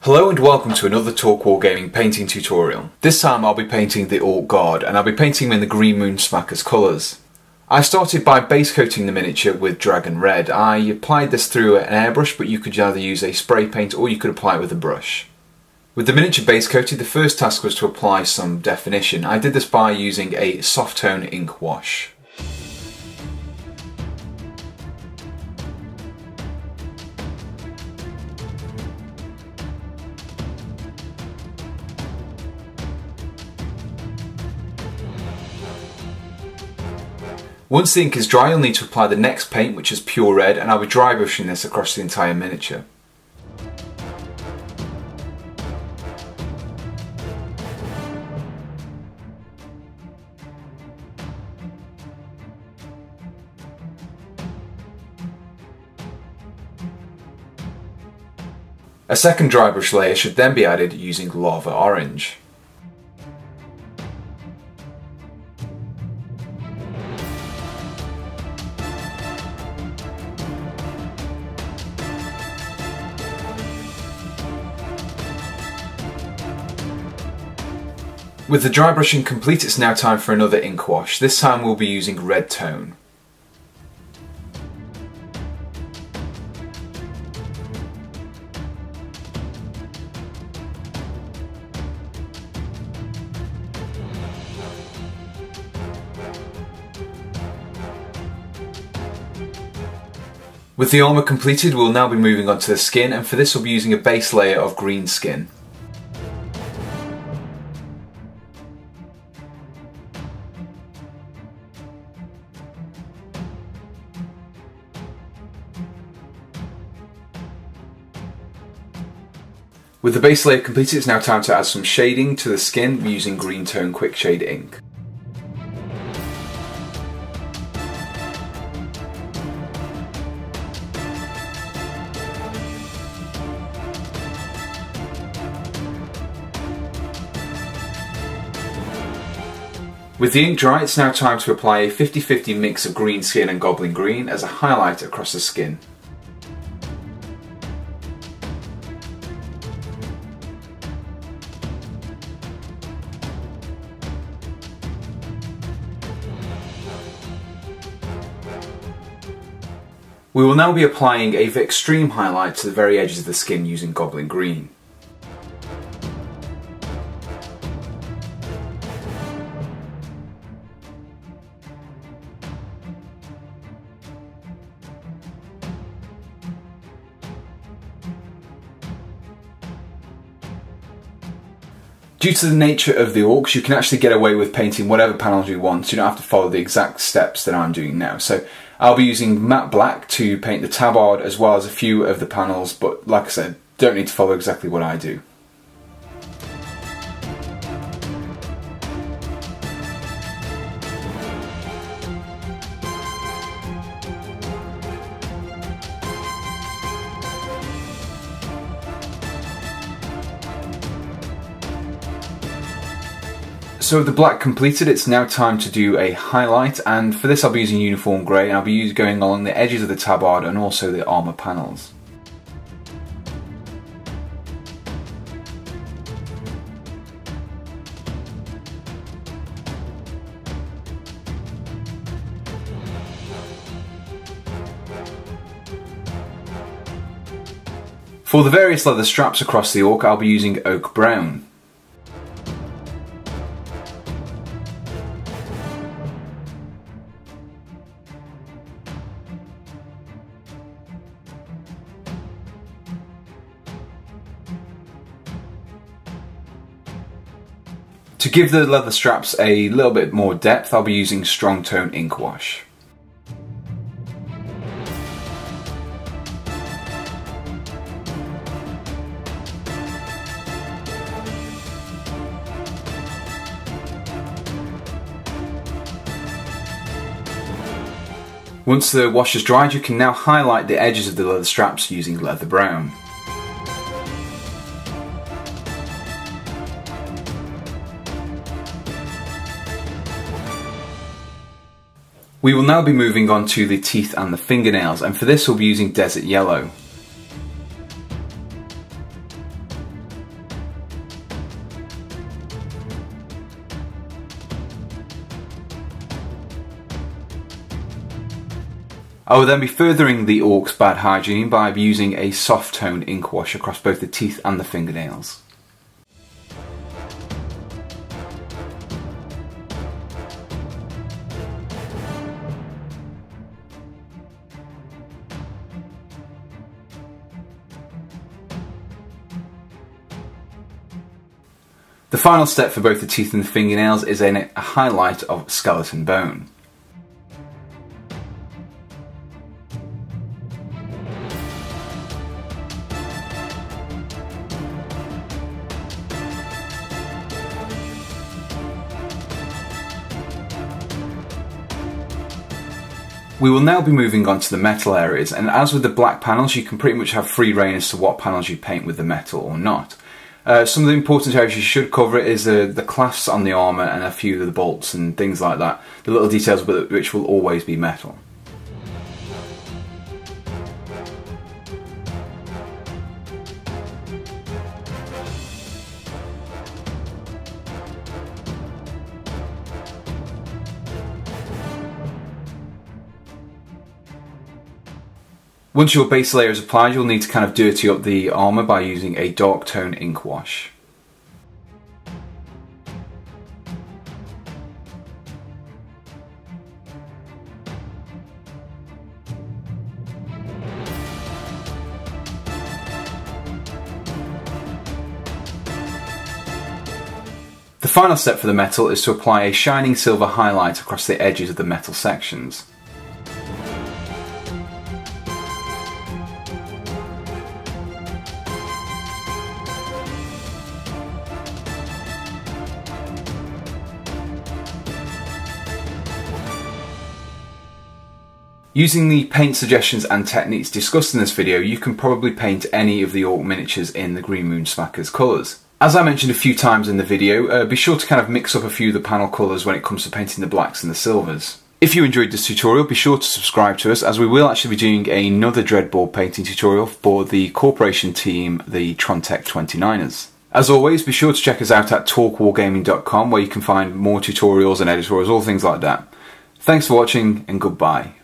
Hello and welcome to another Talk Wargaming painting tutorial. This time I'll be painting the Orc Guard, and I'll be painting him in the Greenmoon Smackers colours. I started by base coating the miniature with Dragon Red. I applied this through an airbrush, but you could either use a spray paint or you could apply it with a brush. With the miniature base coated, the first task was to apply some definition. I did this by using a soft tone ink wash. Once the ink is dry, you'll need to apply the next paint, which is pure red, and I'll be dry brushing this across the entire miniature. A second dry brush layer should then be added using Lava Orange. With the dry brushing complete, it's now time for another ink wash. This time we'll be using red tone. With the armour completed, we'll now be moving on to the skin, and for this we'll be using a base layer of Greenskin. With the base layer completed, it's now time to add some shading to the skin using green tone quick shade ink. With the ink dry, it's now time to apply a 50-50 mix of Greenskin and Goblin Green as a highlight across the skin. We will now be applying a extreme highlight to the very edges of the skin using Goblin Green. Due to the nature of the orcs, you can actually get away with painting whatever panels you want, so you don't have to follow the exact steps that I'm doing now. So I'll be using matte black to paint the tabard as well as a few of the panels, but like I said, don't need to follow exactly what I do. So with the black completed, it's now time to do a highlight, and for this I'll be using uniform grey, and I'll be going along the edges of the tabard and also the armour panels. For the various leather straps across the orc, I'll be using oak brown. To give the leather straps a little bit more depth, I'll be using strong tone ink wash. Once the wash is dried, you can now highlight the edges of the leather straps using leather brown. We will now be moving on to the teeth and the fingernails, and for this we'll be using Desert Yellow. I will then be furthering the Orc's bad hygiene by using a soft tone ink wash across both the teeth and the fingernails. The final step for both the teeth and the fingernails is a highlight of skeleton bone. We will now be moving on to the metal areas, and as with the black panels, you can pretty much have free reign as to what panels you paint with the metal or not. Some of the important areas you should cover is the clasps on the armour and a few of the bolts and things like that. The little details which will always be metal. Once your base layer is applied, you'll need to kind of dirty up the armour by using a dark tone ink wash. The final step for the metal is to apply a shining silver highlight across the edges of the metal sections. Using the paint suggestions and techniques discussed in this video, you can probably paint any of the Orc miniatures in the Greenmoon Smacker's colours. As I mentioned a few times in the video, be sure to kind of mix up a few of the panel colours when it comes to painting the blacks and the silvers. If you enjoyed this tutorial, be sure to subscribe to us, as we will actually be doing another Dreadball painting tutorial for the Corporation team, the Trontech 29ers. As always, be sure to check us out at talkwargaming.com, where you can find more tutorials and editorials, all things like that. Thanks for watching, and goodbye.